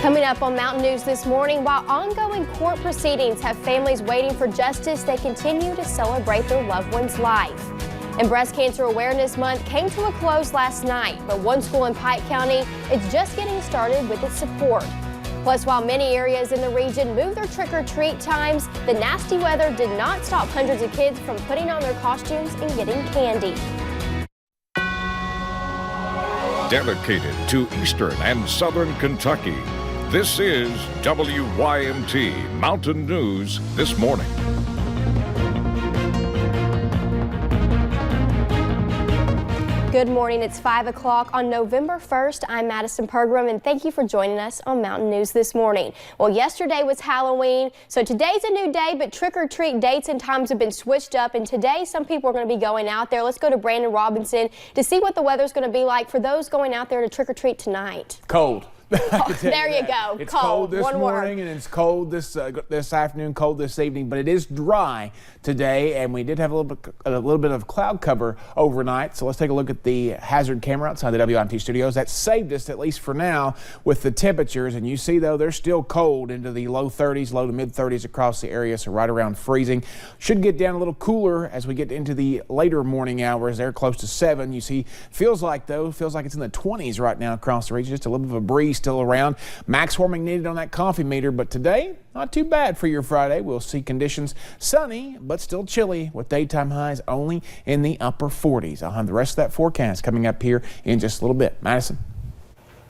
Coming up on Mountain News this morning, while ongoing court proceedings have families waiting for justice, they continue to celebrate their loved one's life. And Breast Cancer Awareness Month came to a close last night, but one school in Pike County is just getting started with its support. Plus, while many areas in the region moved their trick-or-treat times, the nasty weather did not stop hundreds of kids from putting on their costumes and getting candy. Dedicated to Eastern and Southern Kentucky, this is WYMT Mountain News This Morning. Good morning. It's 5 o'clock on November 1st. I'm Madison Pergram, and thank you for joining us on Mountain News This Morning. Well, yesterday was Halloween, so today's a new day, but trick-or-treat dates and times have been switched up, and today some people are going to be going out there. Let's go to Brandon Robinson to see what the weather's going to be like for those going out there to trick-or-treat tonight. Cold. Oh, there you go. It's cold this morning, and it's cold this afternoon, cold this evening, but it is dry today, and we did have a little bit of cloud cover overnight. So let's take a look at the hazard camera outside the WIMT studios. That saved us, at least for now, with the temperatures. And you see, though, they're still cold into the low 30s, low to mid 30s across the area, so right around freezing. Should get down a little cooler as we get into the later morning hours. They're close to 7. You see, feels like it's in the 20s right now across the region. Just a little bit of a breeze still around. Max warming needed on that coffee meter, but today not too bad for your Friday. We'll see conditions sunny but still chilly with daytime highs only in the upper 40s. I'll have the rest of that forecast coming up here in just a little bit. Madison.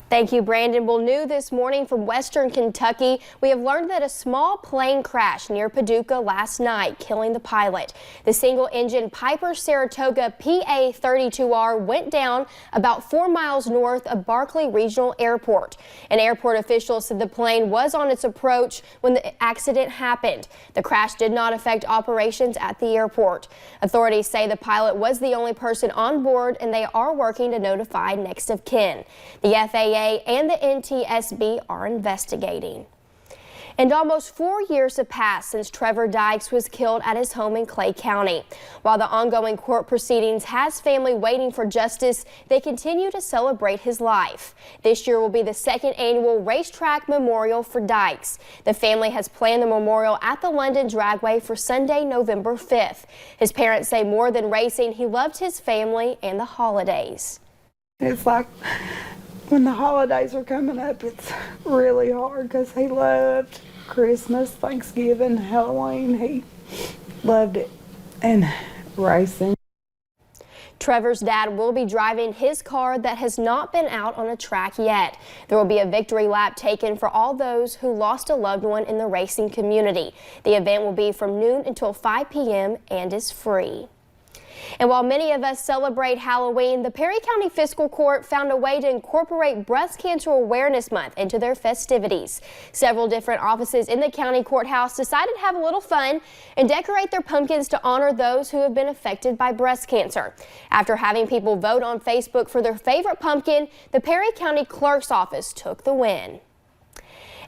Thank you, Brandon. Well, new this morning from Western Kentucky, we have learned that a small plane crashed near Paducah last night, killing the pilot. The single-engine Piper Saratoga PA-32R went down about 4 miles north of Barkley Regional Airport. An airport official said the plane was on its approach when the accident happened. The crash did not affect operations at the airport. Authorities say the pilot was the only person on board, and they are working to notify next of kin. The FAA and the NTSB are investigating. And almost 4 years have passed since Trevor Dykes was killed at his home in Clay County. While the ongoing court proceedings has family waiting for justice, they continue to celebrate his life. This year will be the second annual racetrack memorial for Dykes. The family has planned the memorial at the London Dragway for Sunday, November 5th. His parents say more than racing, he loved his family and the holidays. It's like when the holidays are coming up, it's really hard because he loved Christmas, Thanksgiving, Halloween. He loved it, and racing. Trevor's dad will be driving his car that has not been out on a track yet. There will be a victory lap taken for all those who lost a loved one in the racing community. The event will be from noon until 5 p.m. and is free. And while many of us celebrate Halloween, the Perry County Fiscal Court found a way to incorporate Breast Cancer Awareness Month into their festivities. Several different offices in the county courthouse decided to have a little fun and decorate their pumpkins to honor those who have been affected by breast cancer. After having people vote on Facebook for their favorite pumpkin, the Perry County Clerk's Office took the win.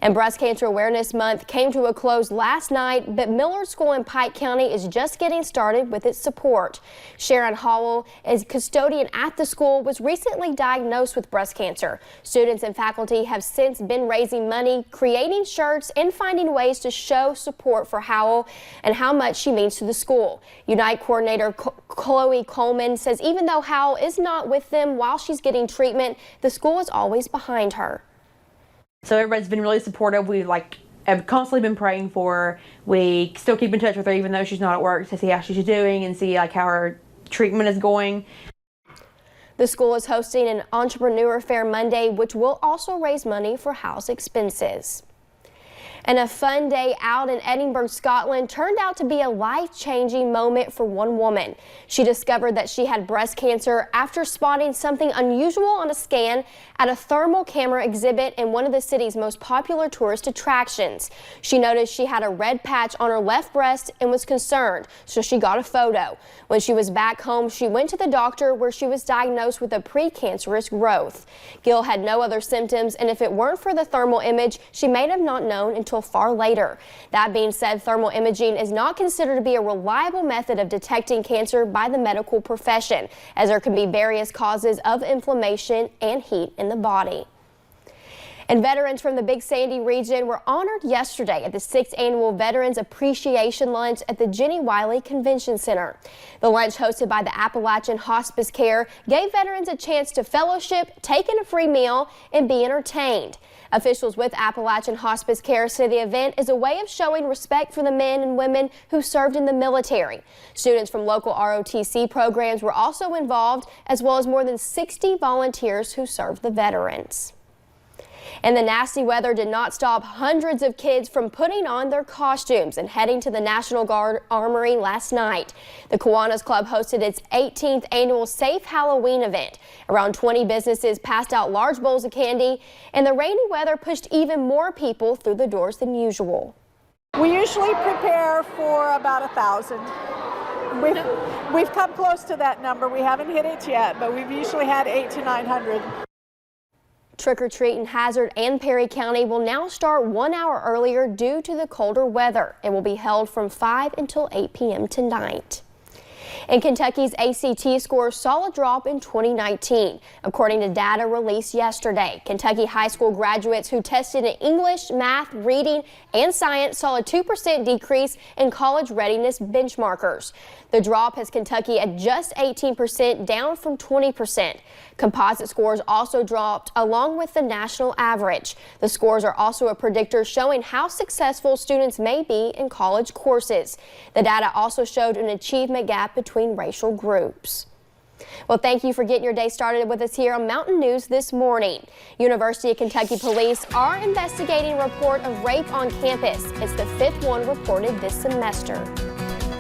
And Breast Cancer Awareness Month came to a close last night, but Millard School in Pike County is just getting started with its support. Sharon Howell, as custodian at the school, was recently diagnosed with breast cancer. Students and faculty have since been raising money, creating shirts, and finding ways to show support for Howell and how much she means to the school. Unite coordinator Chloe Coleman says even though Howell is not with them while she's getting treatment, the school is always behind her. So everybody's been really supportive. We have constantly been praying for her. We still keep in touch with her even though she's not at work to see how she's doing and see how her treatment is going. The school is hosting an entrepreneur fair Monday, which will also raise money for house expenses. And a fun day out in Edinburgh, Scotland turned out to be a life-changing moment for one woman. She discovered that she had breast cancer after spotting something unusual on a scan at a thermal camera exhibit in one of the city's most popular tourist attractions. She noticed she had a red patch on her left breast and was concerned, so she got a photo. When she was back home, she went to the doctor where she was diagnosed with a precancerous growth. Gil had no other symptoms, and if it weren't for the thermal image, she may have not known until far later. That being said, thermal imaging is not considered to be a reliable method of detecting cancer by the medical profession, as there can be various causes of inflammation and heat in the body. And veterans from the Big Sandy region were honored yesterday at the 6th Annual Veterans Appreciation Lunch at the Jenny Wiley Convention Center. The lunch, hosted by the Appalachian Hospice Care, gave veterans a chance to fellowship, take in a free meal, and be entertained. Officials with Appalachian Hospice Care say the event is a way of showing respect for the men and women who served in the military. Students from local ROTC programs were also involved, as well as more than 60 volunteers who served the veterans. And the nasty weather did not stop hundreds of kids from putting on their costumes and heading to the National Guard Armory last night. The Kiwanis Club hosted its 18th annual Safe Halloween event. Around 20 businesses passed out large bowls of candy, and the rainy weather pushed even more people through the doors than usual. We usually prepare for about 1,000. We've come close to that number. We haven't hit it yet, but we've usually had 800 to 900. Trick-or-treat in Hazard and Perry County will now start 1 hour earlier due to the colder weather. It will be held from 5 until 8 p.m. tonight. And Kentucky's ACT scores saw a drop in 2019. According to data released yesterday, Kentucky high school graduates who tested in English, math, reading, and science saw a 2% decrease in college readiness benchmarkers. The drop has Kentucky at just 18%, down from 20%. Composite scores also dropped along with the national average. The scores are also a predictor showing how successful students may be in college courses. The data also showed an achievement gap between racial groups. Well, thank you for getting your day started with us here on Mountain News this morning. University of Kentucky police are investigating a report of rape on campus. It's the 5th one reported this semester.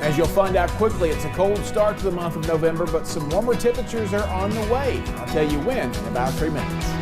As you'll find out quickly, it's a cold start to the month of November, but some warmer temperatures are on the way. I'll tell you when in about 3 minutes.